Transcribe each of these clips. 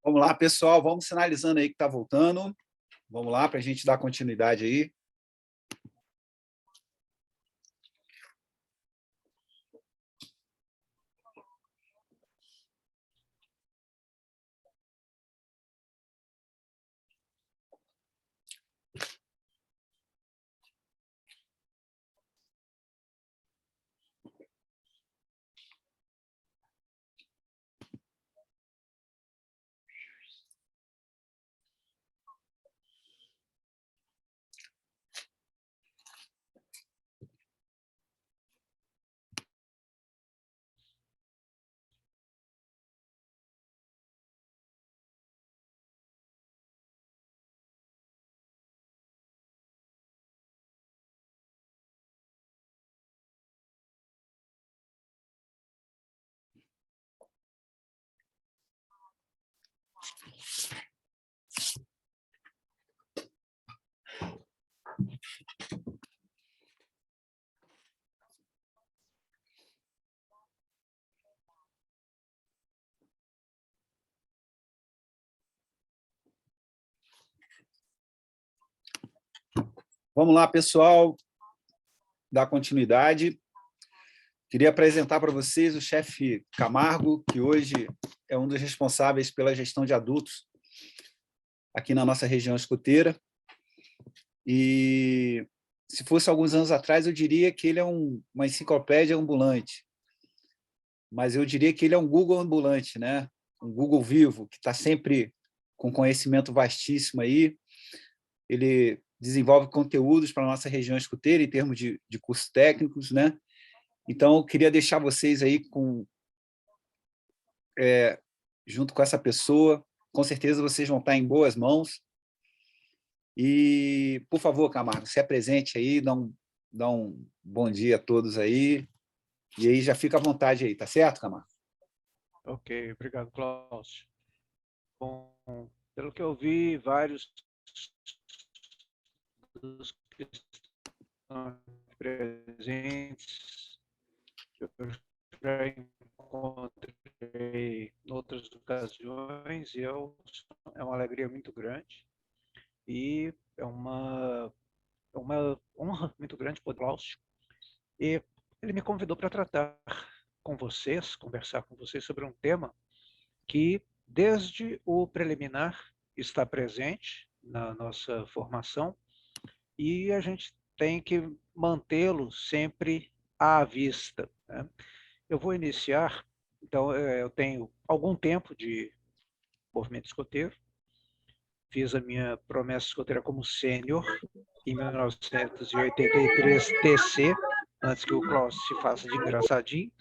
Vamos lá, pessoal, vamos sinalizando aí que está voltando. Vamos lá para a gente dar continuidade aí. Vamos lá, pessoal, dar continuidade. Queria apresentar para vocês o chefe Camargo, que hoje é um dos responsáveis pela gestão de adultos aqui na nossa região escoteira. E se fosse alguns anos atrás, eu diria que ele é uma enciclopédia ambulante. Mas eu diria que ele é um Google ambulante, né? Um Google vivo, que está sempre com conhecimento vastíssimo aí. Ele desenvolve conteúdos para a nossa região escoteira em termos de cursos técnicos, né? Então, eu queria deixar vocês aí junto com essa pessoa. Com certeza vocês vão estar em boas mãos. E, por favor, Camargo, se apresente aí, dá um bom dia a todos aí. E aí já fica à vontade aí, tá certo, Camargo? Ok, obrigado, Cláudio. Bom, pelo que eu vi, vários dos que estão presentes, eu já encontrei em outras ocasiões e é uma alegria muito grande e é uma honra muito grande poder, Cláudio. E ele me convidou para tratar com vocês, conversar com vocês sobre um tema que, desde o preliminar, está presente na nossa formação e a gente tem que mantê-lo sempre à vista, né? Eu vou iniciar, então, eu tenho algum tempo de movimento escoteiro, fiz a minha promessa escoteira como sênior em 1983 TC, antes que o Klaus se faça de engraçadinho,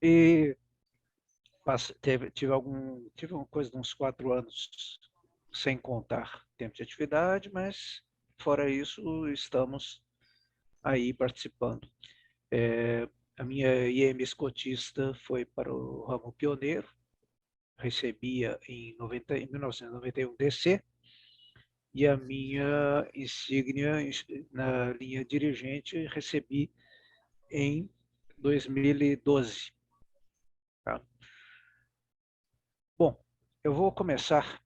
e tive uma coisa de uns 4 anos sem contar tempo de atividade, mas fora isso estamos aí participando. A minha IEM escotista foi para o ramo pioneiro, recebia em 1991 DC, e a minha insígnia na linha dirigente recebi em 2012. Tá? Bom, eu vou começar.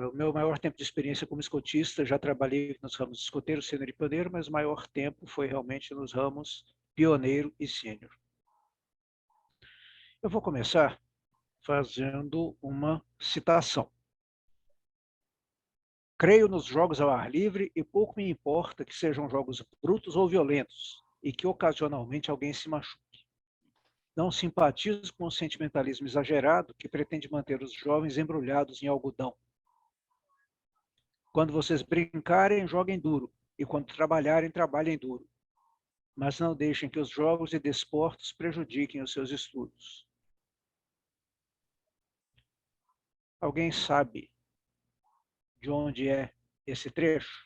O meu maior tempo de experiência como escotista, já trabalhei nos ramos escoteiro, sênior e pioneiro, mas o maior tempo foi realmente nos ramos pioneiro e sênior. Eu vou começar fazendo uma citação. Creio nos jogos ao ar livre e pouco me importa que sejam jogos brutos ou violentos e que ocasionalmente alguém se machuque. Não simpatizo com o sentimentalismo exagerado que pretende manter os jovens embrulhados em algodão. Quando vocês brincarem, joguem duro, e quando trabalharem, trabalhem duro. Mas não deixem que os jogos e desportos prejudiquem os seus estudos. Alguém sabe de onde é esse trecho?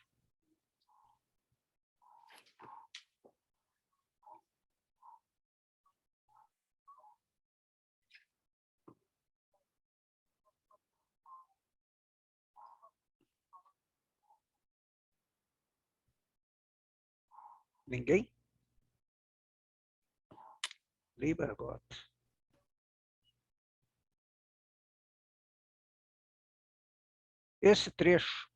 Ninguém? Lieber Gott. Esse trecho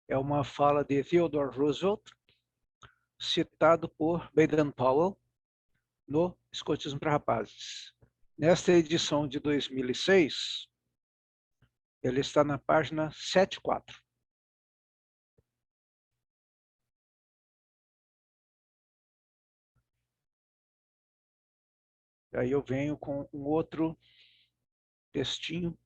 é uma fala de Theodore Roosevelt, citado por Baden-Powell no Escotismo para Rapazes. Nesta edição de 2006, ele está na página 74. Aí eu venho com um outro textinho.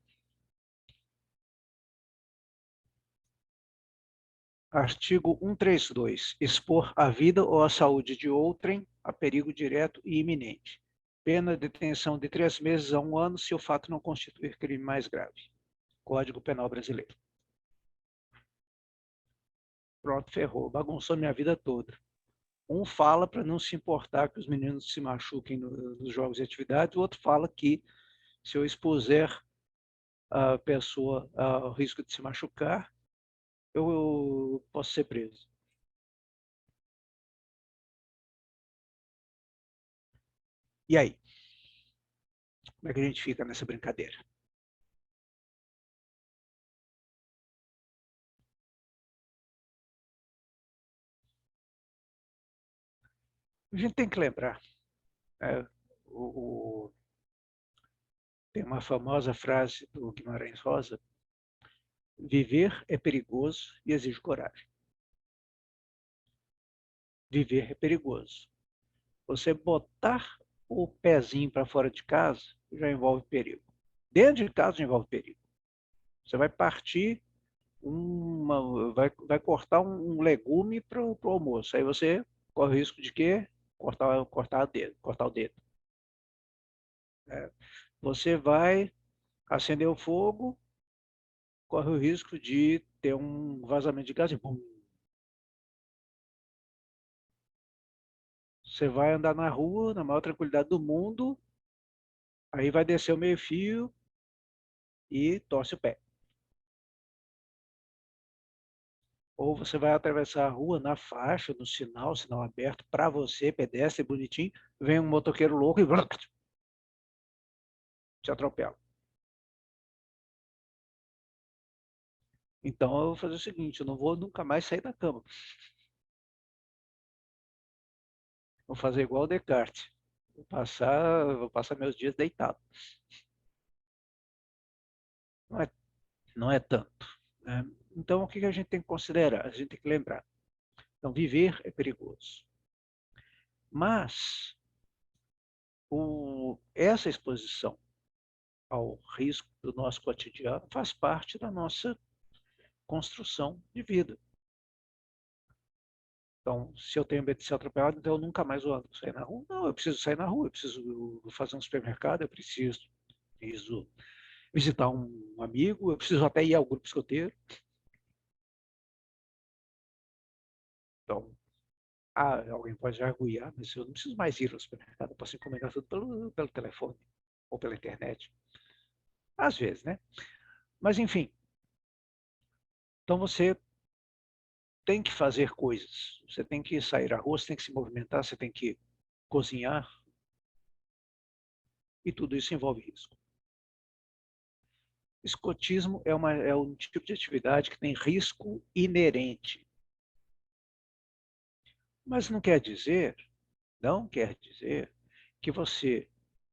Artigo 132. Expor a vida ou a saúde de outrem a perigo direto e iminente. Pena de detenção de 3 meses a 1 ano se o fato não constituir crime mais grave. Código Penal Brasileiro. Pronto, ferrou. Bagunçou minha vida toda. Um fala para não se importar que os meninos se machuquem nos jogos e atividades, o outro fala que se eu expuser a pessoa ao risco de se machucar, eu posso ser preso. E aí? Como é que a gente fica nessa brincadeira? A gente tem que lembrar, né, tem uma famosa frase do Guimarães Rosa: viver é perigoso e exige coragem. Viver é perigoso. Você botar o pezinho para fora de casa já envolve perigo. Dentro de casa já envolve perigo. Você vai partir vai cortar um legume para o almoço. Aí você corre o risco de quê? Cortar o dedo. É. Você vai acender o fogo, corre o risco de ter um vazamento de gás e bum. Você vai andar na rua, na maior tranquilidade do mundo, aí vai descer o meio-fio e torce o pé. Ou você vai atravessar a rua na faixa, no sinal aberto para você, pedestre bonitinho, vem um motoqueiro louco e te atropela. Então eu vou fazer o seguinte, eu não vou nunca mais sair da cama. Vou fazer igual o Descartes. Vou passar meus dias deitado. Não é, não é tanto, né? Então o que a gente tem que considerar? A gente tem que lembrar. Então viver é perigoso. Mas essa exposição ao risco do nosso cotidiano faz parte da nossa construção de vida. Então, se eu tenho medo de ser atropelado, então eu nunca mais vou sair na rua. Não, eu preciso sair na rua, eu preciso fazer um supermercado, eu preciso visitar um amigo, eu preciso até ir ao grupo escoteiro. Então, alguém pode arguir, mas eu não preciso mais ir ao supermercado, eu posso encomendar tudo pelo telefone ou pela internet. Às vezes, né? Mas, enfim. Então, você tem que fazer coisas. Você tem que sair à rua, você tem que se movimentar, você tem que cozinhar. E tudo isso envolve risco. Escotismo é um tipo de atividade que tem risco inerente. Mas não quer dizer que você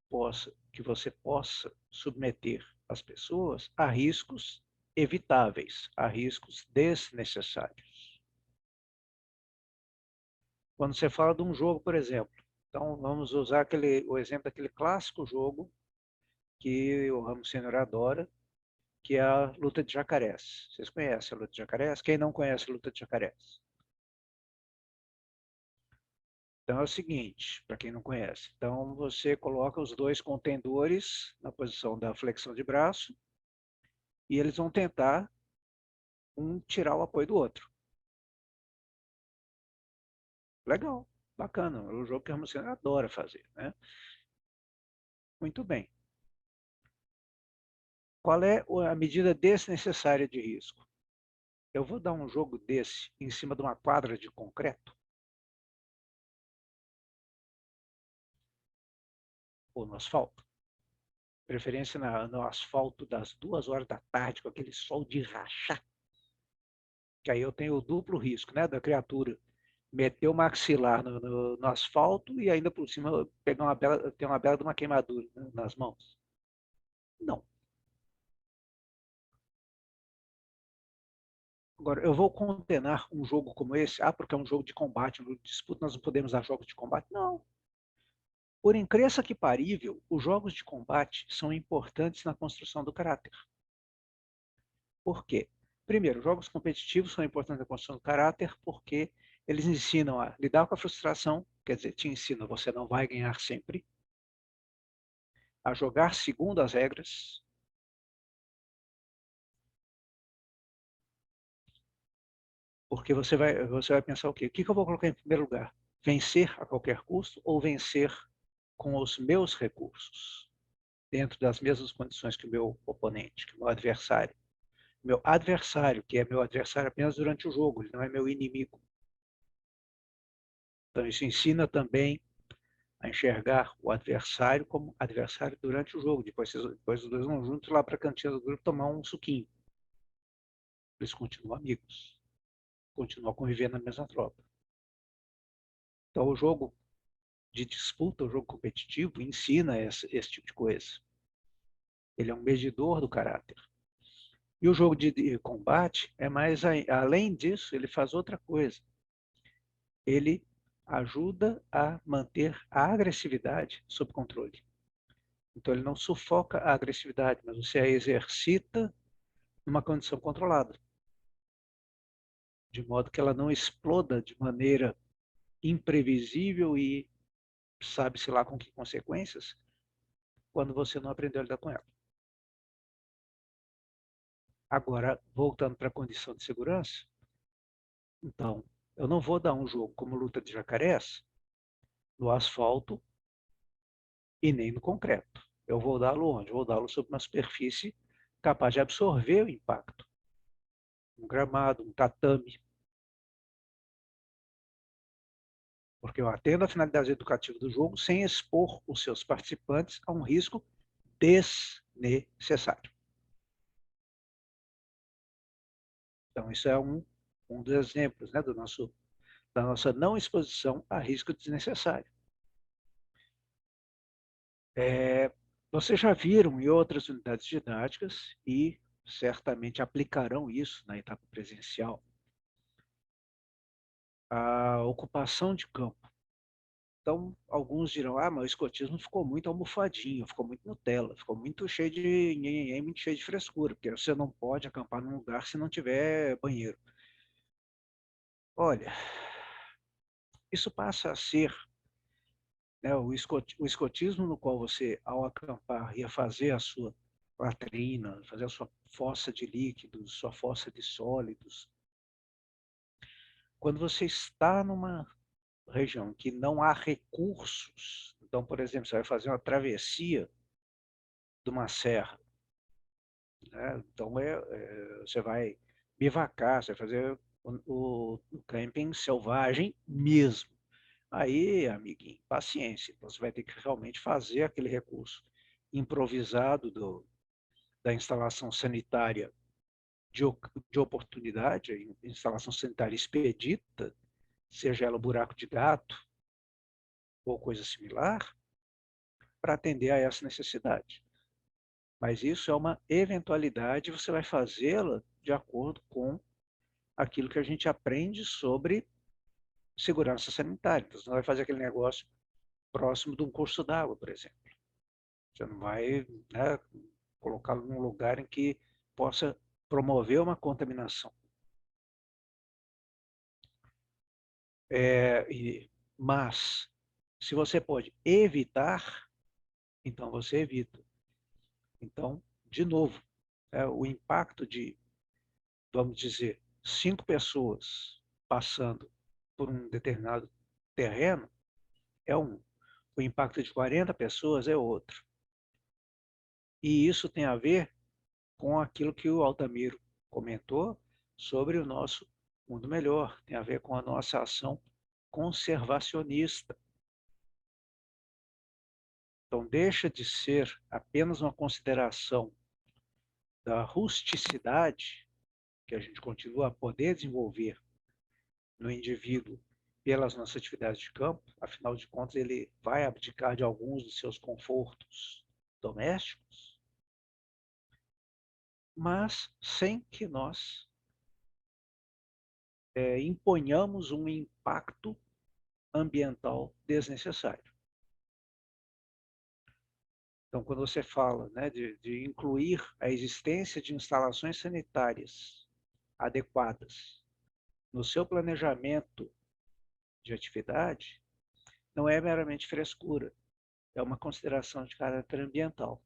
possa submeter as pessoas a riscos evitáveis, a riscos desnecessários. Quando você fala de um jogo, por exemplo, então vamos usar o exemplo daquele clássico jogo que o Ramos Sênior adora, que é a luta de jacarés. Vocês conhecem a luta de jacarés? Quem não conhece a luta de jacarés? Então é o seguinte, para quem não conhece. Então você coloca os dois contendores na posição da flexão de braço e eles vão tentar tirar o apoio do outro. Legal, bacana. É um jogo que a Ramos Sênior adora fazer, né? Muito bem. Qual é a medida desnecessária de risco? Eu vou dar um jogo desse em cima de uma quadra de concreto ou no asfalto? preferência no asfalto das 2 horas da tarde, com aquele sol de rachar, que aí eu tenho o duplo risco, né, da criatura meter o maxilar no asfalto e ainda por cima pegar ter uma bela de uma queimadura, né, nas mãos. Não. Agora, eu vou condenar um jogo como esse, porque é um jogo de combate, um jogo de disputa, nós não podemos dar jogos de combate. Não. Por incrível que parível, os jogos de combate são importantes na construção do caráter. Por quê? Primeiro, jogos competitivos são importantes na construção do caráter porque eles ensinam a lidar com a frustração, quer dizer, te ensinam você não vai ganhar sempre, a jogar segundo as regras, porque você vai pensar o quê? O que eu vou colocar em primeiro lugar? Vencer a qualquer custo ou vencer com os meus recursos, dentro das mesmas condições que o meu oponente, que o meu adversário. Meu adversário, que é meu adversário apenas durante o jogo, ele não é meu inimigo. Então, isso ensina também a enxergar o adversário como adversário durante o jogo. Depois os dois vão juntos lá para a cantina do grupo tomar um suquinho. Eles continuam amigos, continuam convivendo na mesma tropa. Então, o jogo de disputa, o jogo competitivo, ensina esse tipo de coisa. Ele é um medidor do caráter. E o jogo de combate é mais, além disso, ele faz outra coisa. Ele ajuda a manter a agressividade sob controle. Então, ele não sufoca a agressividade, mas você a exercita numa condição controlada, de modo que ela não exploda de maneira imprevisível e sabe-se lá com que consequências, quando você não aprendeu a lidar com ela. Agora, voltando para a condição de segurança, então, eu não vou dar um jogo como luta de jacarés no asfalto e nem no concreto. Eu vou dá-lo onde? Eu vou dá-lo sobre uma superfície capaz de absorver o impacto. Um gramado, um tatame. Porque eu atendo a finalidade educativa do jogo sem expor os seus participantes a um risco desnecessário. Então, isso é um dos exemplos, né, da nossa não exposição a risco desnecessário. Vocês já viram em outras unidades didáticas e certamente aplicarão isso na etapa presencial, a ocupação de campo. Então, alguns dirão, mas o escotismo ficou muito almofadinho, ficou muito Nutella, ficou muito cheio de muito cheio de frescura, porque você não pode acampar num lugar se não tiver banheiro. Olha, isso passa a ser, né, o escotismo no qual você, ao acampar, ia fazer a sua latrina, fazer a sua fossa de líquidos, sua fossa de sólidos. Quando você está numa região que não há recursos, então, por exemplo, você vai fazer uma travessia de uma serra, né? Então, você vai bivacar, você vai fazer o camping selvagem mesmo. Aí, amiguinho, paciência. Você vai ter que realmente fazer aquele recurso improvisado da instalação sanitária de oportunidade, instalação sanitária expedita, seja ela buraco de gato ou coisa similar, para atender a essa necessidade. Mas isso é uma eventualidade, você vai fazê-la de acordo com aquilo que a gente aprende sobre segurança sanitária. Então, você não vai fazer aquele negócio próximo de um curso d'água, por exemplo. Você não vai, né, colocá-lo num lugar em que possa promover uma contaminação. Mas, se você pode evitar, então você evita. Então, de novo, o impacto de, vamos dizer, 5 pessoas passando por um determinado terreno é um. O impacto de 40 pessoas é outro. E isso tem a ver com aquilo que o Altamiro comentou sobre o nosso mundo melhor. Tem a ver com a nossa ação conservacionista. Então, deixa de ser apenas uma consideração da rusticidade que a gente continua a poder desenvolver no indivíduo pelas nossas atividades de campo, afinal de contas, ele vai abdicar de alguns dos seus confortos domésticos, mas sem que nós imponhamos um impacto ambiental desnecessário. Então, quando você fala, né, de incluir a existência de instalações sanitárias adequadas no seu planejamento de atividade, não é meramente frescura, é uma consideração de caráter ambiental.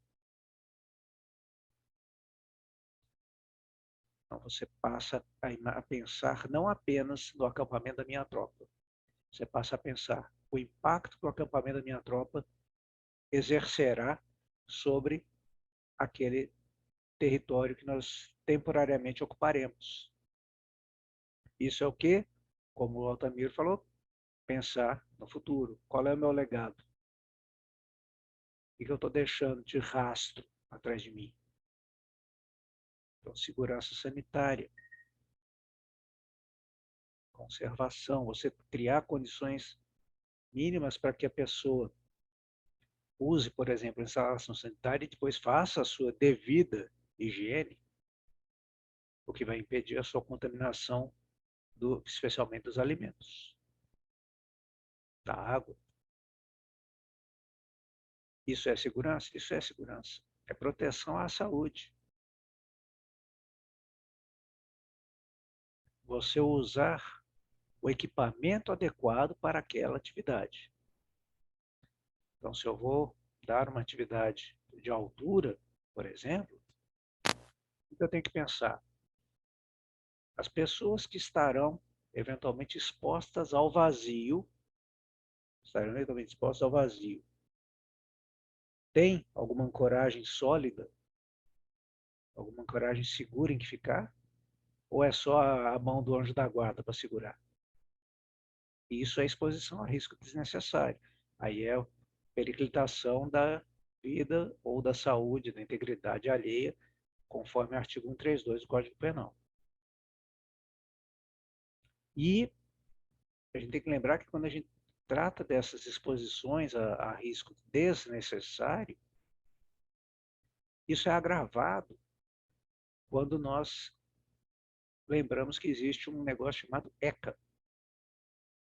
Então, você passa a pensar não apenas no acampamento da minha tropa, você passa a pensar o impacto que o acampamento da minha tropa exercerá sobre aquele território que nós temporariamente ocuparemos. Isso é o que, como o Altamiro falou, pensar no futuro. Qual é o meu legado? O que eu estou deixando de rastro atrás de mim? Então, segurança sanitária, conservação, você criar condições mínimas para que a pessoa use, por exemplo, a instalação sanitária e depois faça a sua devida higiene, o que vai impedir a sua contaminação, especialmente dos alimentos, da água. Isso é segurança? Isso é segurança. É proteção à saúde. Você usar o equipamento adequado para aquela atividade. Então, se eu vou dar uma atividade de altura, por exemplo, eu tenho que pensar as pessoas que estarão eventualmente expostas ao vazio, tem alguma ancoragem sólida, alguma ancoragem segura em que ficar? Ou é só a mão do anjo da guarda para segurar? E isso é exposição a risco desnecessário. Aí é periclitação da vida ou da saúde, da integridade alheia, conforme o artigo 132 do Código Penal. E a gente tem que lembrar que quando a gente trata dessas exposições a risco desnecessário, isso é agravado quando nós lembramos que existe um negócio chamado ECA.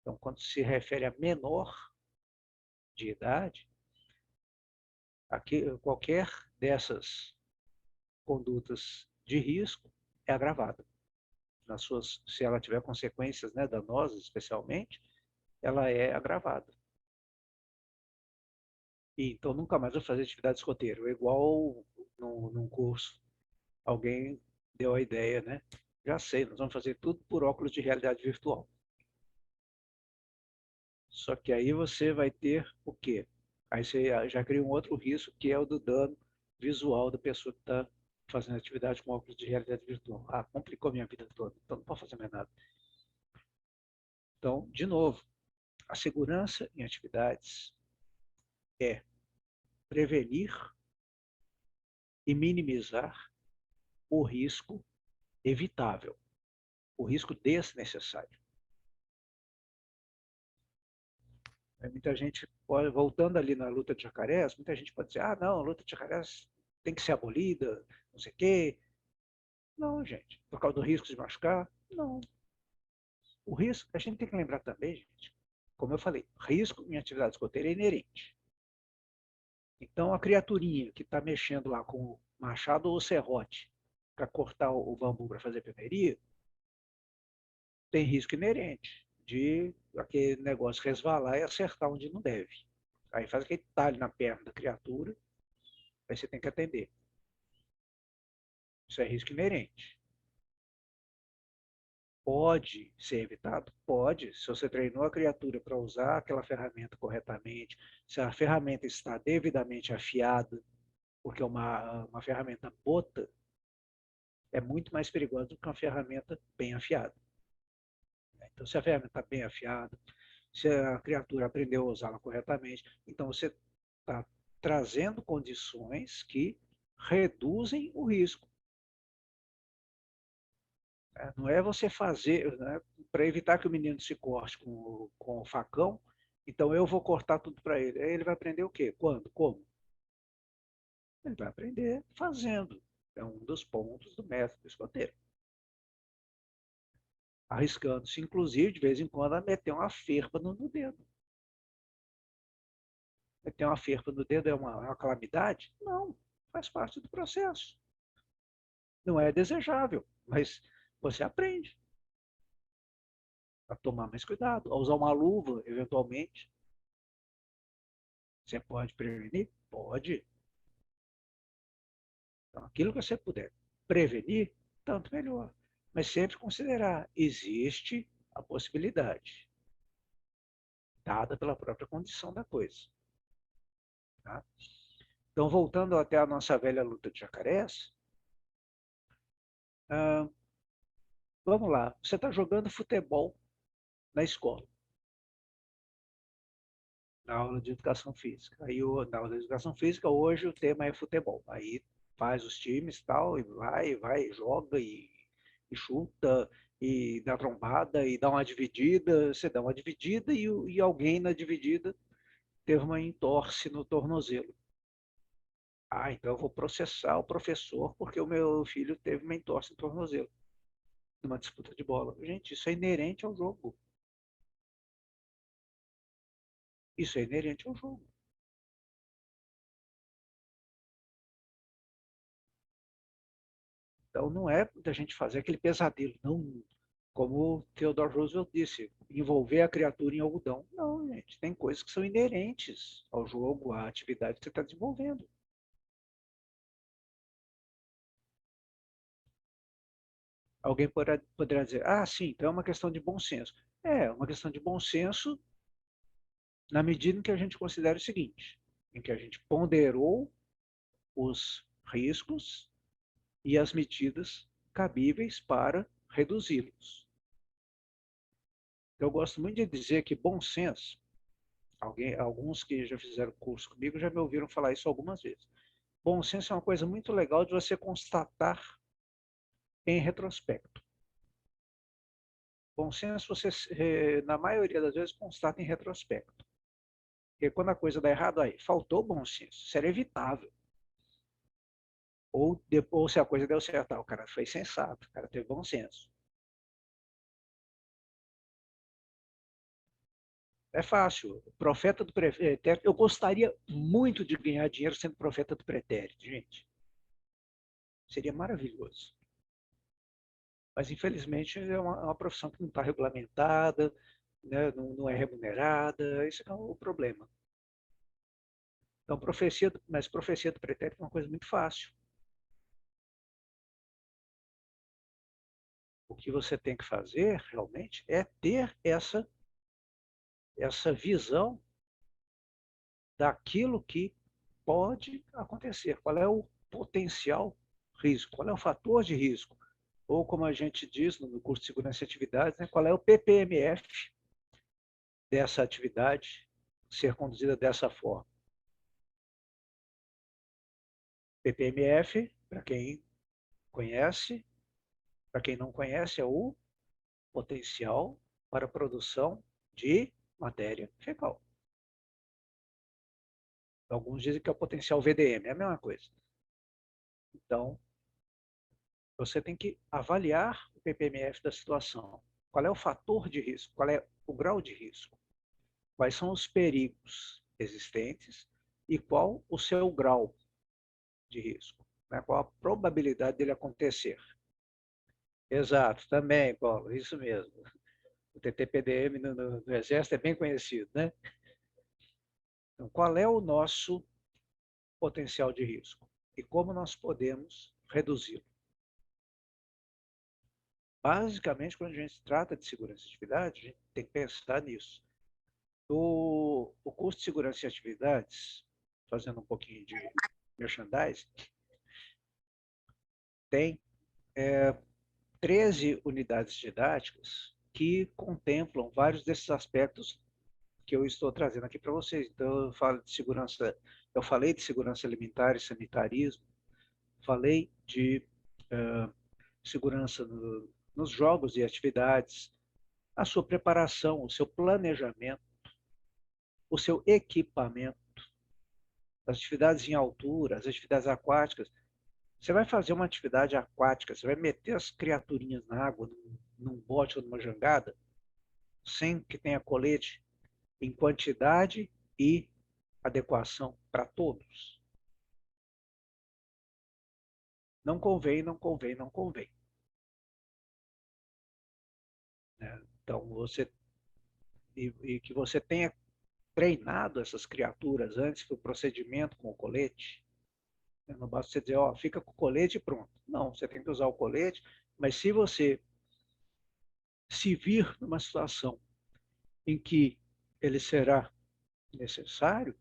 Então, quando se refere a menor de idade, qualquer dessas condutas de risco é agravada. Se ela tiver consequências, né, danosas, especialmente, ela é agravada. E, então, nunca mais vou fazer atividade escoteira. Igual num curso, alguém deu a ideia, né? Já sei, nós vamos fazer tudo por óculos de realidade virtual. Só que aí você vai ter o quê? Aí você já cria um outro risco, que é o do dano visual da pessoa que está fazendo atividade com óculos de realidade virtual. Ah, complicou minha vida toda, então não posso fazer mais nada. Então, de novo, a segurança em atividades é prevenir e minimizar o risco evitável, o risco desnecessário. Muita gente pode, voltando ali na luta de jacarés, muita gente pode dizer, ah, não, a luta de jacarés tem que ser abolida, não sei o quê. Não, gente, por causa do risco de machucar, não. O risco, a gente tem que lembrar também, gente, como eu falei, risco em atividade escoteira é inerente. Então, a criaturinha que está mexendo lá com o machado ou o serrote para cortar o bambu para fazer peneiria, tem risco inerente de aquele negócio resvalar e acertar onde não deve. Aí faz aquele talho na perna da criatura, aí você tem que atender. Isso é risco inerente. Pode ser evitado? Pode. Se você treinou a criatura para usar aquela ferramenta corretamente, se a ferramenta está devidamente afiada, porque uma ferramenta bota é muito mais perigosa do que uma ferramenta bem afiada. Então, se a ferramenta está bem afiada, se a criatura aprendeu a usá-la corretamente, então você está trazendo condições que reduzem o risco. Não é você fazer, né, para evitar que o menino se corte com o facão, então eu vou cortar tudo para ele. Aí ele vai aprender o quê? Quando? Como? Ele vai aprender fazendo. É um dos pontos do método escoteiro. Arriscando-se, inclusive, de vez em quando, a meter uma ferpa no dedo. Meter uma ferpa no dedo é uma calamidade? Não, faz parte do processo. Não é desejável, mas você aprende a tomar mais cuidado, a usar uma luva, eventualmente. Você pode prevenir? Pode. Então, aquilo que você puder prevenir, tanto melhor. Mas sempre considerar, existe a possibilidade, dada pela própria condição da coisa. Tá? Então, voltando até a nossa velha luta de jacarés, vamos lá, você está jogando futebol na escola, na aula de educação física. Aí, na aula de educação física, hoje o tema é futebol. Aí faz os times tal, e vai, joga e chuta, e dá trombada, e dá uma dividida. Você dá uma dividida e alguém na dividida teve uma entorse no tornozelo. Ah, então eu vou processar o professor porque o meu filho teve uma entorse no tornozelo numa disputa de bola. Gente, isso é inerente ao jogo. Isso é inerente ao jogo. Então não é da gente fazer aquele pesadelo, não, como Theodore Roosevelt disse, envolver a criatura em algodão. Não, gente, tem coisas que são inerentes ao jogo, à atividade que você está desenvolvendo. Alguém poderá dizer, ah, sim, então é uma questão de bom senso. É uma questão de bom senso na medida em que a gente considera o seguinte, em que a gente ponderou os riscos e as medidas cabíveis para reduzi-los. Eu gosto muito de dizer que bom senso, alguns que já fizeram curso comigo já me ouviram falar isso algumas vezes. Bom senso é uma coisa muito legal de você constatar em retrospecto. Bom senso você, na maioria das vezes, constata em retrospecto. Porque quando a coisa dá errado, aí faltou bom senso. Isso era evitável. Ou se a coisa deu certo, o cara foi sensato, o cara teve bom senso. É fácil. Profeta do pretérito. Eu gostaria muito de ganhar dinheiro sendo profeta do pretérito, gente. Seria maravilhoso. Mas, infelizmente, é uma profissão que não está regulamentada, né? Não é remunerada. Esse é o problema. Então, mas profecia do pretérito é uma coisa muito fácil. O que você tem que fazer, realmente, é ter essa visão daquilo que pode acontecer. Qual é o potencial risco? Qual é o fator de risco? Ou, como a gente diz no curso de Segurança e Atividades, né, qual é o PPMF dessa atividade ser conduzida dessa forma? PPMF, para quem conhece, para quem não conhece, é o potencial para a produção de matéria fecal. Alguns dizem que é o potencial VDM, é a mesma coisa. Então, você tem que avaliar o PPMF da situação. Qual é o fator de risco? Qual é o grau de risco? Quais são os perigos existentes e qual o seu grau de risco? Né? Qual a probabilidade dele acontecer? Exato, também, Paulo, isso mesmo. O TTPDM no Exército é bem conhecido, né? Então, qual é o nosso potencial de risco? E como nós podemos reduzi-lo? Basicamente, quando a gente trata de segurança de atividade, a gente tem que pensar nisso. O curso de segurança e atividades, fazendo um pouquinho de merchandising, tem 13 unidades didáticas que contemplam vários desses aspectos que eu estou trazendo aqui para vocês. Então, eu falo de segurança Eu falei de segurança alimentar e sanitarismo, falei de segurança nos jogos e atividades, a sua preparação, o seu planejamento, o seu equipamento, as atividades em altura, as atividades aquáticas. Você vai fazer uma atividade aquática, você vai meter as criaturinhas na água, num bote ou numa jangada, sem que tenha colete, em quantidade e adequação para todos. Não convém, não convém, não convém. Né? Então, e que você tenha treinado essas criaturas antes do procedimento com o colete. Não basta você dizer, ó, fica com o colete e pronto. Não, você tem que usar o colete, mas se você se vir numa situação em que ele será necessário,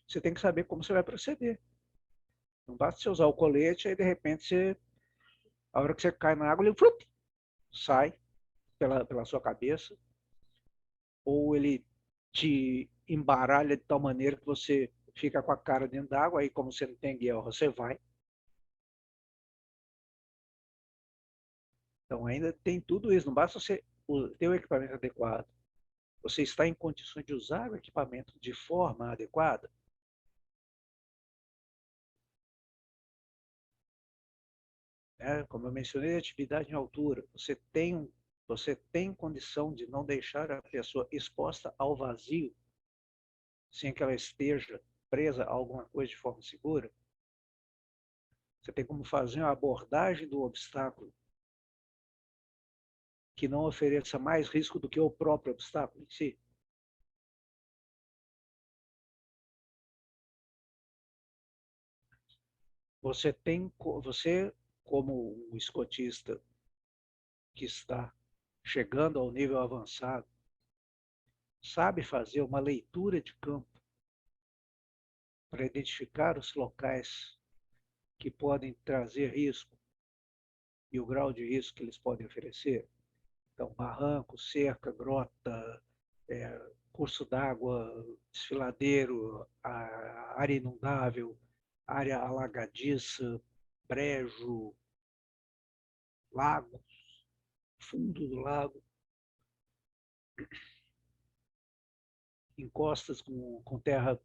você tem que saber como você vai proceder. Não basta você usar o colete, aí de repente, a hora que você cai na água, ele sai pela sua cabeça, ou ele te embaralha de tal maneira que você fica com a cara dentro d'água, aí como você não tem guia, você vai. Então ainda tem tudo isso, não basta você ter o equipamento adequado. Você está em condições de usar o equipamento de forma adequada? Como eu mencionei, atividade em altura. Você tem condição de não deixar a pessoa exposta ao vazio, sem que ela esteja presa a alguma coisa de forma segura? Você tem como fazer uma abordagem do obstáculo que não ofereça mais risco do que o próprio obstáculo em si? Você como um escotista que está chegando ao nível avançado, sabe fazer uma leitura de campo para identificar os locais que podem trazer risco e o grau de risco que eles podem oferecer. Então, barranco, cerca, grota, curso d'água, desfiladeiro, área inundável, área alagadiça, brejo, lago, fundo do lago, encostas com terra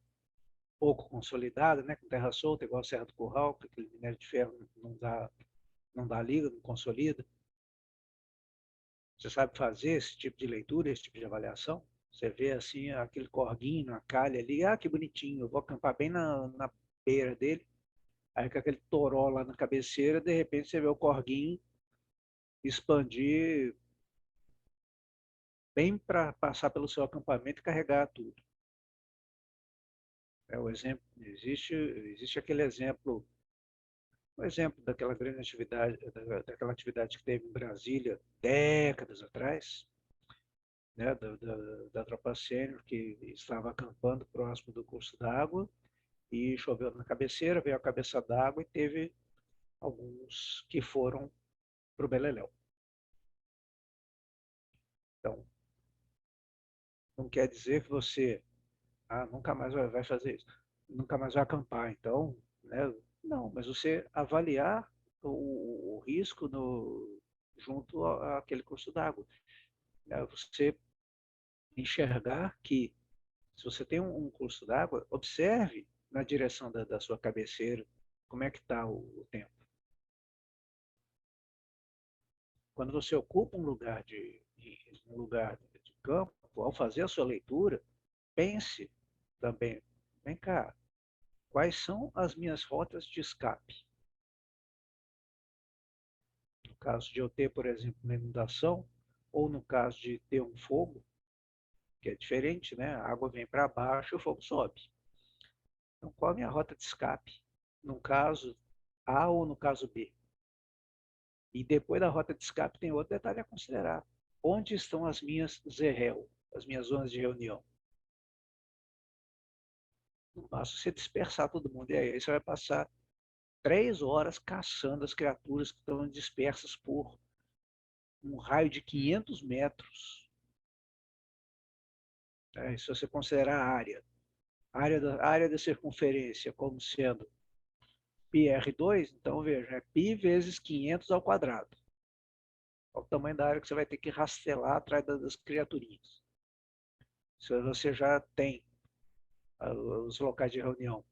pouco consolidada, né, com terra solta, igual a Serra do Curral, porque aquele minério de ferro não dá liga, não consolida. Você sabe fazer esse tipo de leitura, esse tipo de avaliação? Você vê assim aquele corguinho na calha ali, ah, que bonitinho, eu vou acampar bem na beira dele. Aí com aquele toró lá na cabeceira, de repente você vê o corguinho expandir bem para passar pelo seu acampamento e carregar tudo. É o exemplo, existe aquele exemplo, o exemplo daquela grande atividade, daquela atividade que teve em Brasília décadas atrás, né, da tropa sênior que estava acampando próximo do curso d'água e choveu na cabeceira, veio a cabeça d'água e teve alguns que foram para o Beleléu. Então, não quer dizer que você nunca mais vai fazer isso, nunca mais vai acampar. Então, né, não, mas você avaliar o risco junto àquele curso d'água. Né, você enxergar que, se você tem um curso d'água, observe na direção da sua cabeceira como é que está o tempo. Quando você ocupa um lugar de campo, ao fazer a sua leitura, pense também, vem cá, quais são as minhas rotas de escape? No caso de eu ter, por exemplo, uma inundação, ou no caso de ter um fogo, que é diferente, né? A água vem para baixo e o fogo sobe. Então, qual a minha rota de escape? No caso A ou no caso B? E depois da rota de escape tem outro detalhe a considerar. Onde estão as minhas ZREL, as minhas zonas de reunião? Não basta você dispersar todo mundo. E aí você vai passar 3 horas caçando as criaturas que estão dispersas por um raio de 500 metros. Se você considerar a área. A área da circunferência como sendo πr2, então veja, é π vezes 500 ao quadrado. Qual o tamanho da área que você vai ter que rastelar atrás das criaturinhas. Se você já tem os locais de reunião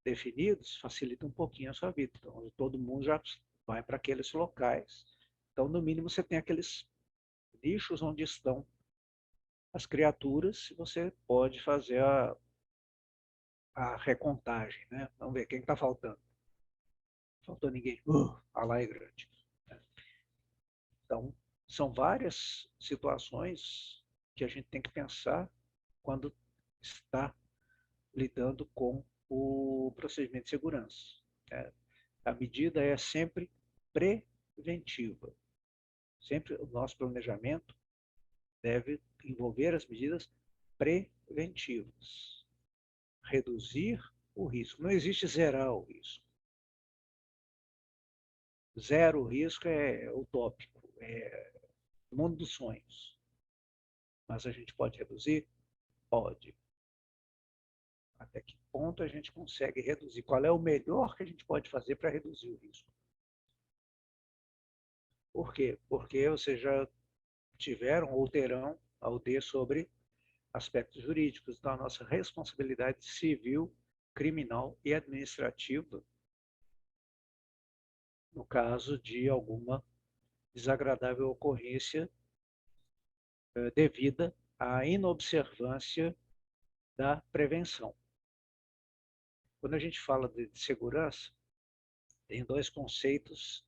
definidos, facilita um pouquinho a sua vida. Então, todo mundo já vai para aqueles locais. Então, no mínimo, você tem aqueles nichos onde estão as criaturas e você pode fazer a recontagem. Né? Vamos ver, quem está faltando? Faltou ninguém. A lá é grande. Então, são várias situações que a gente tem que pensar quando está lidando com o procedimento de segurança. A medida é sempre preventiva. Sempre o nosso planejamento deve envolver as medidas preventivas. Reduzir o risco. Não existe zerar o risco. Zero risco é utópico, é o mundo dos sonhos. Mas a gente pode reduzir? Pode. Até que ponto a gente consegue reduzir? Qual é o melhor que a gente pode fazer para reduzir o risco? Por quê? Porque vocês já tiveram ou terão AUD sobre aspectos jurídicos. Então, a nossa responsabilidade civil, criminal e administrativa, no caso de alguma desagradável ocorrência devida à inobservância da prevenção. Quando a gente fala de segurança, tem dois conceitos,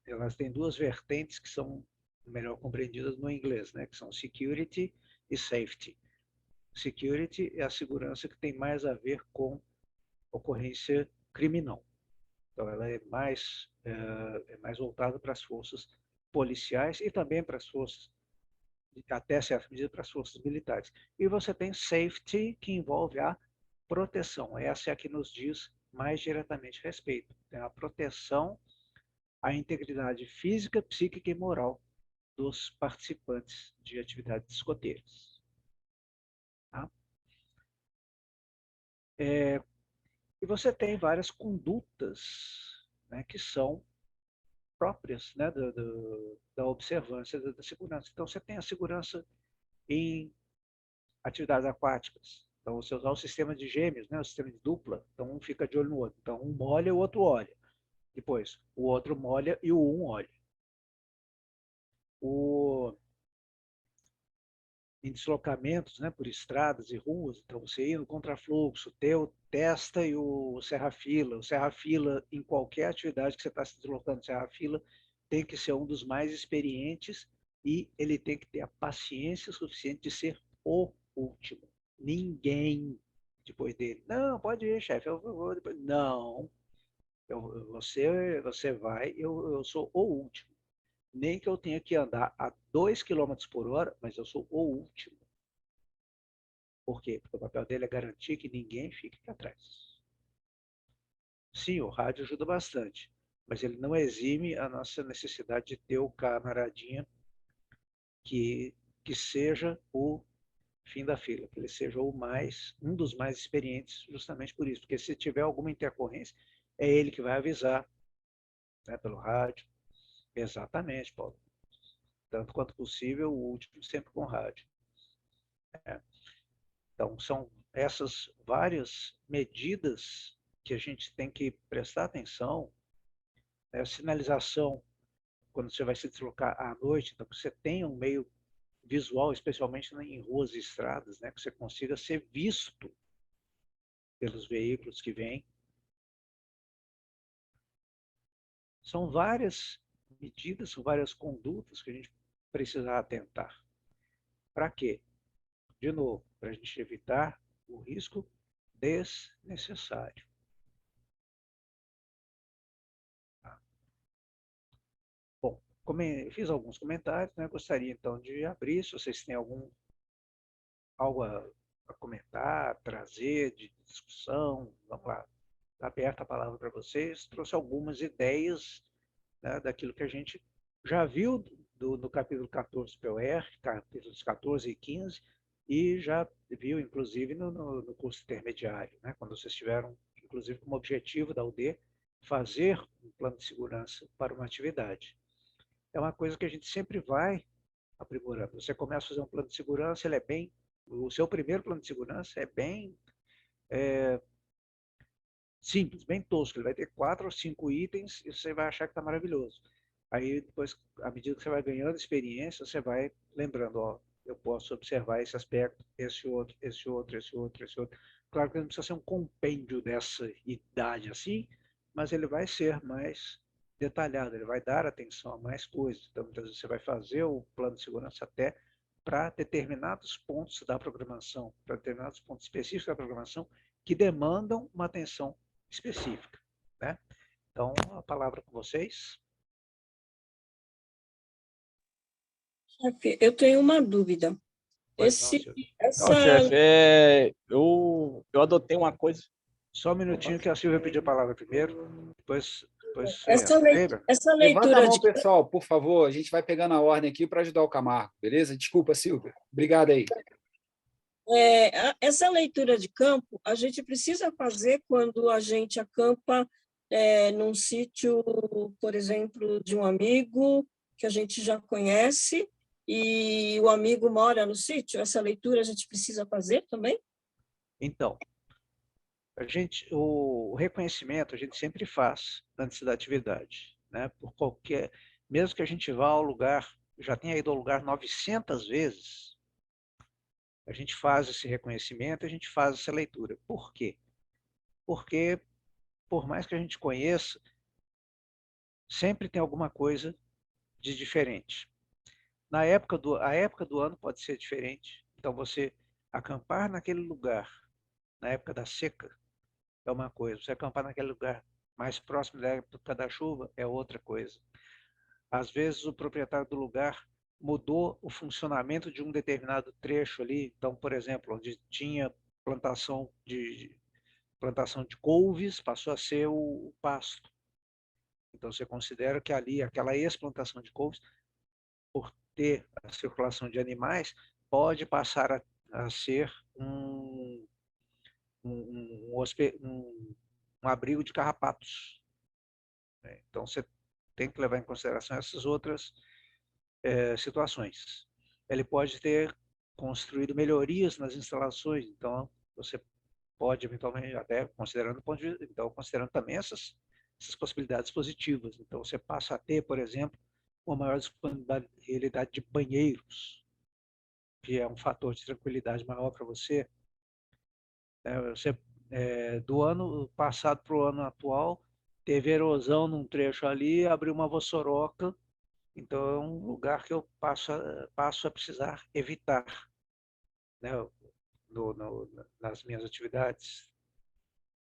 elas têm duas vertentes que são melhor compreendidas no inglês, né, que são security e safety. Security é a segurança que tem mais a ver com ocorrência criminal. Então, ela é mais voltada para as forças policiais e também para as forças, até certa medida, para as forças militares. E você tem safety, que envolve a proteção. Essa é a que nos diz mais diretamente respeito. Tem a proteção à integridade física, psíquica e moral dos participantes de atividades escoteiras. Tá? E você tem várias condutas, né, que são próprias, né, da observância da segurança. Então, você tem a segurança em atividades aquáticas. Então, você usar o sistema de gêmeos, né, o sistema de dupla. Então, um fica de olho no outro. Então, um molha e o outro olha. Depois, o outro molha e o um olha. Em deslocamentos, né, por estradas e ruas, então você ir no contrafluxo, ter o testa e o serra-fila. O serra-fila, em qualquer atividade que você está se deslocando, serra-fila, tem que ser um dos mais experientes e ele tem que ter a paciência suficiente de ser o último. Ninguém depois dele. Não, pode ir, chefe, eu vou depois. Não, você vai, eu sou o último. Nem que eu tenha que andar a 2 km por hora, mas eu sou o último. Por quê? Porque o papel dele é garantir que ninguém fique para trás. Sim, o rádio ajuda bastante, mas ele não exime a nossa necessidade de ter o camaradinha que seja o fim da fila, que ele seja um dos mais experientes, justamente por isso. Porque se tiver alguma intercorrência, é ele que vai avisar, né, pelo rádio. Exatamente, Paulo. Tanto quanto possível, o último sempre com rádio. Então, são essas várias medidas que a gente tem que prestar atenção. Né? Sinalização, quando você vai se deslocar à noite, então que você tenha um meio visual, especialmente em ruas e estradas, né? Que você consiga ser visto pelos veículos que vêm. São várias medidas, são várias condutas que a gente precisa atentar. Para quê? De novo, para a gente evitar o risco desnecessário. Bom, fiz alguns comentários, né? Gostaria então de abrir, se vocês têm algo a comentar, trazer de discussão, vamos lá. Está aberta a palavra para vocês. Trouxe algumas ideias, né, daquilo que a gente já viu no capítulo 14 POR, capítulos 14 e 15, e já viu, inclusive, no curso intermediário, né? Quando vocês tiveram, inclusive, como objetivo da UD, fazer um plano de segurança para uma atividade. É uma coisa que a gente sempre vai aprimorando. Você começa a fazer um plano de segurança, ele é bem... O seu primeiro plano de segurança é bem simples, bem tosco. Ele vai ter 4 ou 5 itens e você vai achar que está maravilhoso. Aí, depois, à medida que você vai ganhando experiência, você vai lembrando, ó, eu posso observar esse aspecto, esse outro, esse outro, esse outro, esse outro. Claro que não precisa ser um compêndio dessa idade assim, mas ele vai ser mais detalhado, ele vai dar atenção a mais coisas. Então, muitas vezes você vai fazer o plano de segurança até para determinados pontos da programação, para determinados pontos específicos da programação que demandam uma atenção específica, né? Então, a palavra com vocês. Chefe, eu tenho uma dúvida. Pois não, senhor. Essa... chefe, eu adotei uma coisa. Só um minutinho que a Silvia pediu a palavra primeiro, depois essa Levanta a leitura mão, de... pessoal, por favor. A gente vai pegando a ordem aqui para ajudar o Camargo, beleza? Desculpa, Silvia. Obrigado aí. Essa leitura de campo, a gente precisa fazer quando a gente acampa num sítio, por exemplo, de um amigo que a gente já conhece e o amigo mora no sítio. Essa leitura a gente precisa fazer também? Então, o reconhecimento a gente sempre faz antes da atividade, né? Por qualquer, mesmo que a gente vá ao lugar, já tenha ido ao lugar 900 vezes, a gente faz esse reconhecimento, a gente faz essa leitura. Por quê? Porque, por mais que a gente conheça, sempre tem alguma coisa de diferente. A época do ano pode ser diferente. Então, você acampar naquele lugar, na época da seca, é uma coisa. Você acampar naquele lugar mais próximo da época da chuva, é outra coisa. Às vezes, o proprietário do lugar mudou o funcionamento de um determinado trecho ali. Então, por exemplo, onde tinha plantação de couves, passou a ser o pasto. Então, você considera que ali, aquela ex-plantação de couves, por ter a circulação de animais, pode passar a ser um abrigo de carrapatos. Então, você tem que levar em consideração essas outras situações. Ele pode ter construído melhorias nas instalações, então você pode eventualmente, até considerando também essas possibilidades positivas. Então, você passa a ter, por exemplo, uma maior disponibilidade de banheiros, que é um fator de tranquilidade maior para você. Do ano passado para o ano atual, teve erosão num trecho ali, abriu uma vossoroca, então é um lugar que eu passo a precisar evitar, né, nas minhas atividades.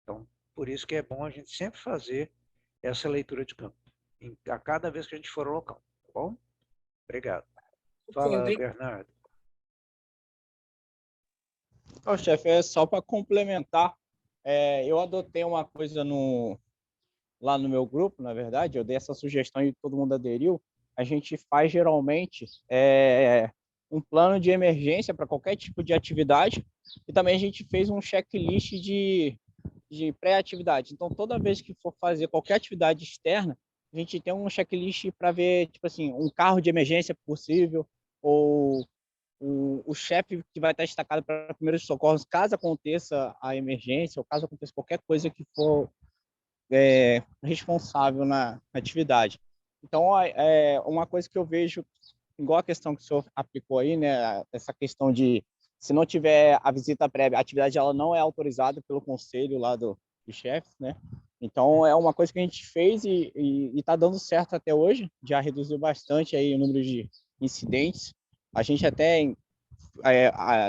Então, por isso que é bom a gente sempre fazer essa leitura de campo, a cada vez que a gente for ao local, tá bom? Obrigado. Fala, Bernardo. Então, chefe, é só para complementar. Eu adotei uma coisa lá no meu grupo, na verdade, eu dei essa sugestão e todo mundo aderiu. A gente faz geralmente um plano de emergência para qualquer tipo de atividade e também a gente fez um checklist de pré-atividade. Então, toda vez que for fazer qualquer atividade externa, a gente tem um checklist para ver, tipo assim, um carro de emergência possível ou o chefe que vai estar destacado para primeiros socorros, caso aconteça a emergência ou caso aconteça qualquer coisa que for responsável na atividade. Então, uma coisa que eu vejo, igual a questão que o senhor aplicou aí, né, essa questão de se não tiver a visita prévia, a atividade ela não é autorizada pelo conselho lá do chefe, né? Então, é uma coisa que a gente fez e está dando certo até hoje, já reduziu bastante aí o número de incidentes. A gente até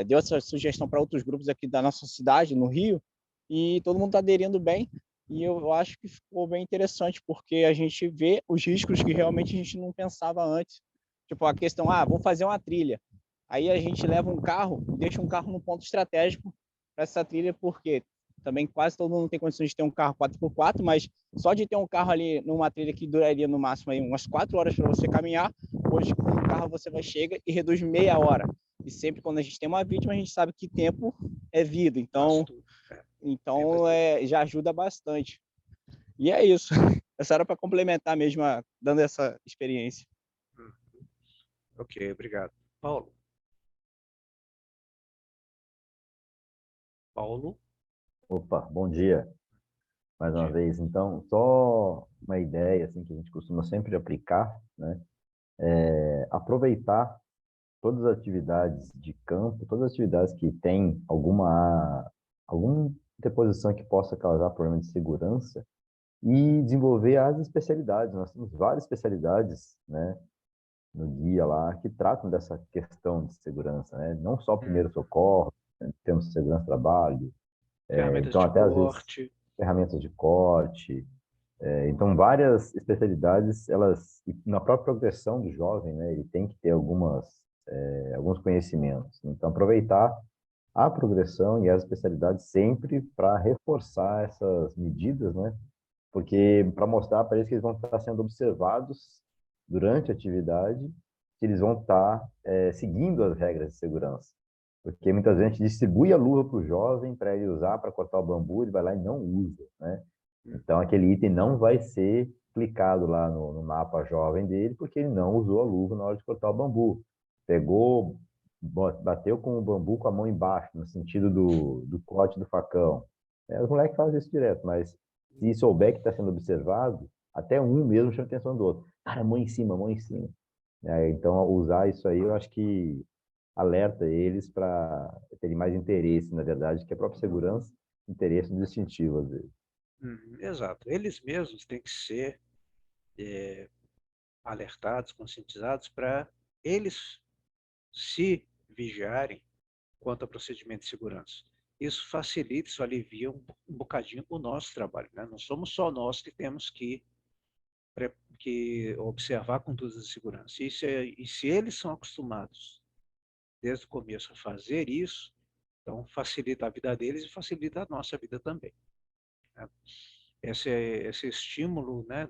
deu essa sugestão para outros grupos aqui da nossa cidade, no Rio, e todo mundo está aderindo bem. E eu acho que ficou bem interessante, porque a gente vê os riscos que realmente a gente não pensava antes. Tipo, a questão, vou fazer uma trilha. Aí a gente leva um carro, deixa um carro num ponto estratégico para essa trilha, porque também quase todo mundo tem condições de ter um carro 4x4, mas só de ter um carro ali numa trilha que duraria no máximo aí umas 4 horas para você caminhar, hoje com um carro você chega e reduz meia hora. E sempre quando a gente tem uma vítima, a gente sabe que tempo é vida. Então, já ajuda bastante. E é isso. Essa era para complementar mesmo, dando essa experiência. Ok, obrigado. Paulo? Paulo? Opa, bom dia, mais uma vez. Então, só uma ideia assim que a gente costuma sempre aplicar, né? Aproveitar todas as atividades de campo, todas as atividades que têm alguma deposição que possa causar problema de segurança e desenvolver as especialidades. Nós temos várias especialidades, né, no guia lá que tratam dessa questão de segurança, né? Não só primeiro socorro, né? Temos segurança do trabalho, Ferramentas então de até às vezes corte. ferramentas de corte. Então, várias especialidades, elas, na própria progressão do jovem, né, ele tem que ter alguns conhecimentos. Então, aproveitar a progressão e as especialidades sempre para reforçar essas medidas, né, porque para mostrar para eles que eles vão estar sendo observados durante a atividade, que eles vão estar seguindo as regras de segurança. Porque muitas vezes a gente distribui a luva para o jovem para ele usar para cortar o bambu, ele vai lá e não usa, né? Então, aquele item não vai ser clicado lá no mapa jovem dele, porque ele não usou a luva na hora de cortar o bambu. Pegou, bateu com o bambu com a mão embaixo, no sentido do corte do facão. Os moleques fazem isso direto, mas se souber que está sendo observado, até um mesmo chama a atenção do outro. Cara, mão em cima, mão em cima. Então, usar isso aí, eu acho que alerta eles para terem mais interesse, na verdade, que a própria segurança, interesse distintivo, às vezes. Exato. Eles mesmos têm que ser alertados, conscientizados para eles se vigiarem quanto ao procedimento de segurança. Isso facilita, isso alivia um bocadinho o nosso trabalho, né? Não somos só nós que temos que observar condutas de segurança. E se eles são acostumados desde o começo a fazer isso, então facilita a vida deles e facilita a nossa vida também, né? Esse estímulo, né,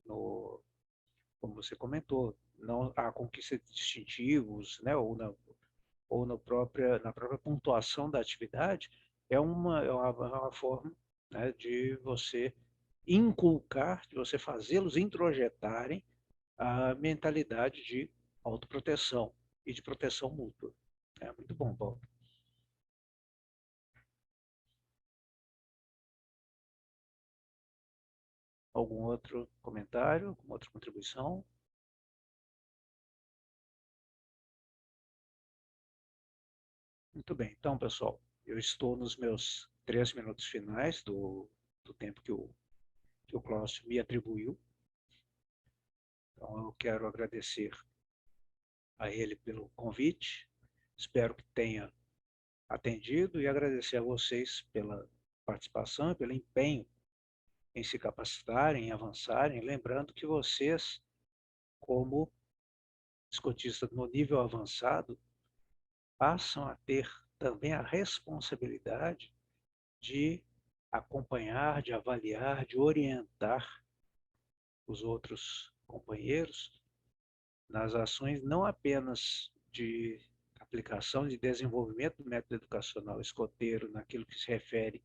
como você comentou, não a conquista de distintivos, né, ou na própria pontuação da atividade, é uma forma, né, de você inculcar, de você fazê-los introjetarem a mentalidade de autoproteção e de proteção mútua. É muito bom, Paulo. Algum outro comentário, alguma outra contribuição? Muito bem. Então, pessoal, eu estou nos meus 3 minutos finais do tempo que o Cláudio me atribuiu. Então, eu quero agradecer a ele pelo convite. Espero que tenha atendido e agradecer a vocês pela participação e pelo empenho em se capacitarem, em avançarem. Lembrando que vocês, como escotistas no nível avançado, passam a ter também a responsabilidade de acompanhar, de avaliar, de orientar os outros companheiros nas ações não apenas de aplicação, de desenvolvimento do método educacional escoteiro naquilo que se refere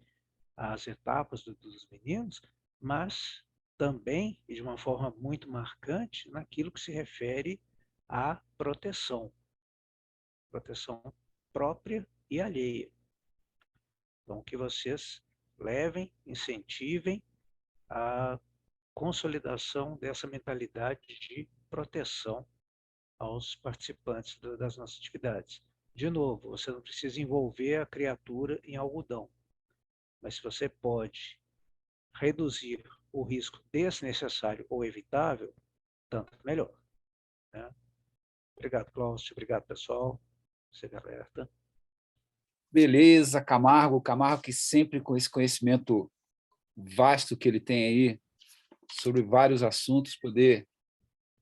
às etapas dos meninos, mas também, e de uma forma muito marcante, naquilo que se refere à proteção própria e alheia. Então, que vocês levem, incentivem a consolidação dessa mentalidade de proteção aos participantes das nossas atividades. De novo, você não precisa envolver a criatura em algodão, mas se você pode reduzir o risco desnecessário ou evitável, tanto melhor, né? Obrigado, Cláudio. Obrigado, pessoal. Você me alerta. Beleza, Camargo que sempre com esse conhecimento vasto que ele tem aí sobre vários assuntos, poder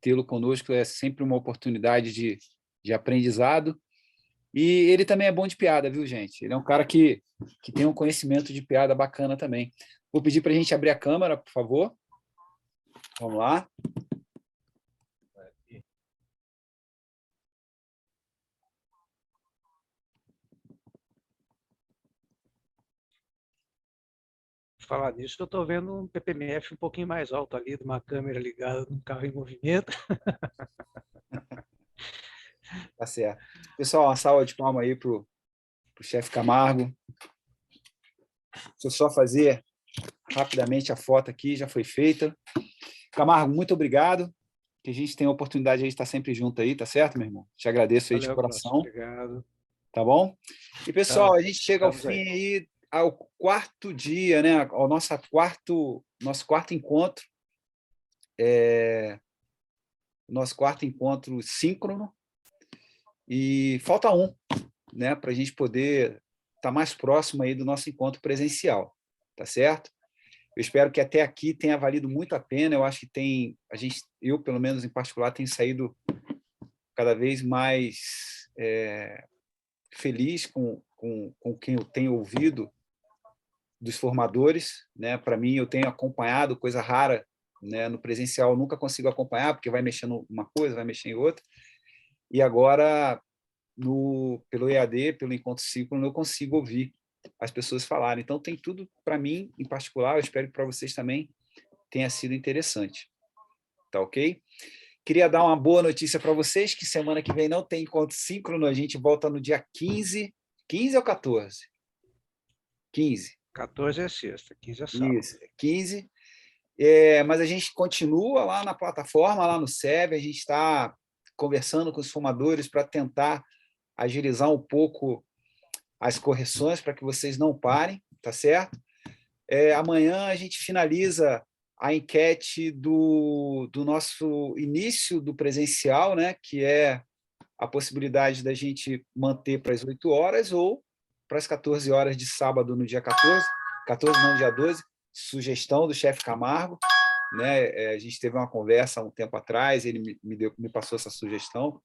tê-lo conosco é sempre uma oportunidade de aprendizado. E ele também é bom de piada, viu, gente? Ele é um cara que tem um conhecimento de piada bacana também. Vou pedir para a gente abrir a câmera, por favor. Vamos lá. Falar nisso, eu estou vendo um PPMF um pouquinho mais alto ali, de uma câmera ligada num carro em movimento. Tá certo. Pessoal, uma salva de palmas aí para o chefe Camargo. Deixa eu só fazer rapidamente a foto aqui, já foi feita. Camargo, muito obrigado, que a gente tem a oportunidade de estar sempre junto aí, tá certo, meu irmão? Te agradeço aí de Valeu, Glaucio, coração, obrigado. tá bom? E, pessoal, a gente chega ao Estamos fim aí. aí, ao quarto dia, né? Ao nosso quarto encontro, nosso quarto encontro síncrono, e falta um, né? Para a gente poder estar mais próximo aí do nosso encontro presencial, tá certo? Eu espero que até aqui tenha valido muito a pena. Eu acho que eu, pelo menos em particular, tenho saído cada vez mais feliz com quem eu tenho ouvido dos formadores, né? Para mim, eu tenho acompanhado coisa rara, né? No presencial eu nunca consigo acompanhar, porque vai mexendo uma coisa, vai mexendo em outra. E agora, pelo EAD, pelo Encontro Síncrono, eu consigo ouvir as pessoas falarem. Então, tem tudo, para mim, em particular, eu espero que para vocês também tenha sido interessante. Tá ok? Queria dar uma boa notícia para vocês, que semana que vem não tem encontro síncrono, a gente volta no dia 15. 15 ou 14? 15. 14 é sexta, 15 é sábado. Isso, 15. Mas a gente continua lá na plataforma, lá no SEB, a gente está conversando com os formadores para tentar agilizar um pouco as correções para que vocês não parem, tá certo? Amanhã a gente finaliza a enquete do nosso início do presencial, né, que é a possibilidade da gente manter para as 8 horas ou para as 14 horas de sábado no dia 14 não, dia 12, sugestão do chefe Camargo, né? A gente teve uma conversa há um tempo atrás, ele me passou essa sugestão,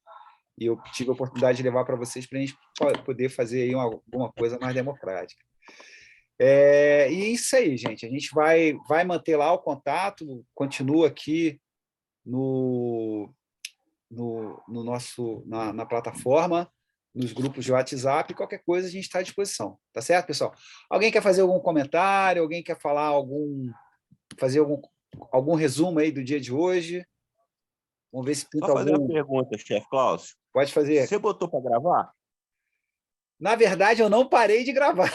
e eu tive a oportunidade de levar para vocês para a gente poder fazer aí alguma coisa mais democrática. E isso aí, gente. A gente vai manter lá o contato, continua aqui na plataforma, nos grupos de WhatsApp, qualquer coisa a gente está à disposição. Tá certo, pessoal? Alguém quer fazer algum comentário? Alguém quer falar fazer algum resumo aí do dia de hoje? Vamos ver se pinta Só fazer uma algum. pergunta, chefe Cláudio. Pode fazer. Você botou para gravar? Na verdade, eu não parei de gravar.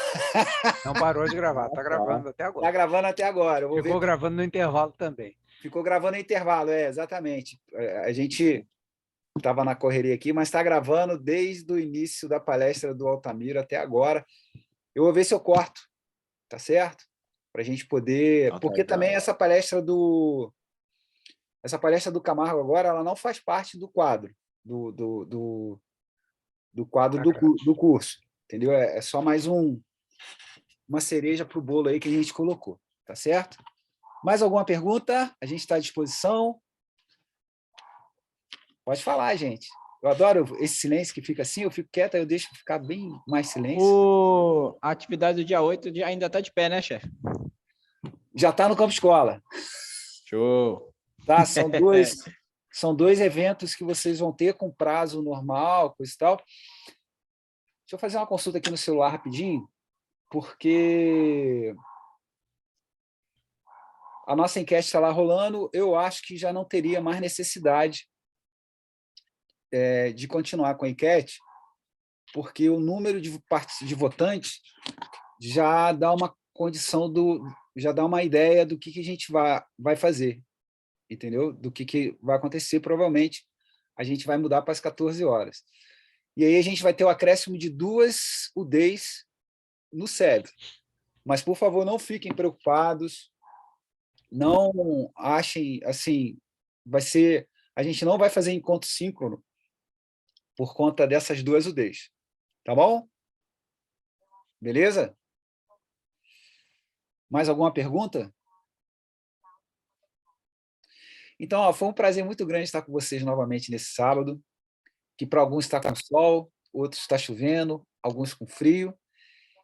Não parou de gravar, está gravando até Está agora. gravando até agora. Ficou gravando no intervalo também. Ficou gravando no intervalo, exatamente. A gente estava na correria aqui, mas está gravando desde o início da palestra do Altamiro até agora. Eu vou ver se eu corto, tá certo? Para a gente poder... Porque também essa palestra do Camargo agora, ela não faz parte do quadro, do quadro do curso, entendeu? É só mais uma cereja para o bolo aí que a gente colocou, tá certo? Mais alguma pergunta? A gente está à disposição. Pode falar, gente. Eu adoro esse silêncio que fica assim, eu fico quieto, eu deixo ficar bem mais silêncio. A atividade do dia 8 ainda está de pé, né, chefe? Já está no Campo Escola. Show! Tá? São dois eventos que vocês vão ter com prazo normal, coisa e tal. Deixa eu fazer uma consulta aqui no celular rapidinho, porque a nossa enquete está lá rolando, eu acho que já não teria mais necessidade de continuar com a enquete, porque o número de votantes já dá uma condição já dá uma ideia do que a gente vai fazer, entendeu? Do que vai acontecer, provavelmente a gente vai mudar para as 14 horas. E aí a gente vai ter o acréscimo de 2 UDs no SEB. Mas, por favor, não fiquem preocupados, não achem, assim, a gente não vai fazer encontro síncrono por conta dessas 2 UDs. Tá bom? Beleza? Mais alguma pergunta? Então, foi um prazer muito grande estar com vocês novamente nesse sábado, que para alguns está com sol, outros está chovendo, alguns com frio,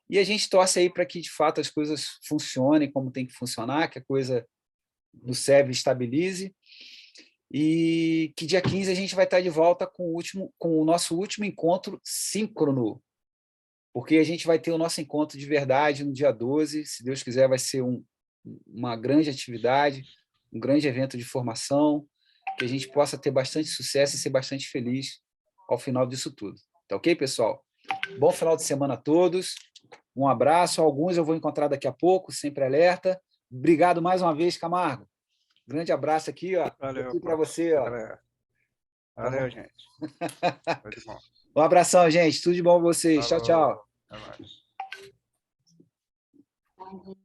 e a gente torce aí para que, de fato, as coisas funcionem como tem que funcionar, que a coisa do SEB estabilize, e que dia 15 a gente vai estar de volta com o nosso último encontro síncrono, porque a gente vai ter o nosso encontro de verdade no dia 12, se Deus quiser vai ser uma grande atividade, um grande evento de formação, que a gente possa ter bastante sucesso e ser bastante feliz ao final disso tudo. Tá ok, pessoal? Bom final de semana a todos, um abraço, alguns eu vou encontrar daqui a pouco, sempre alerta. Obrigado mais uma vez, Camargo. Grande abraço aqui, ó. Valeu, Aqui para você, ó. galera. Valeu, gente. Foi de bom. Um abração, gente. Tudo de bom para vocês. Tchau, Falou. tchau. Até mais.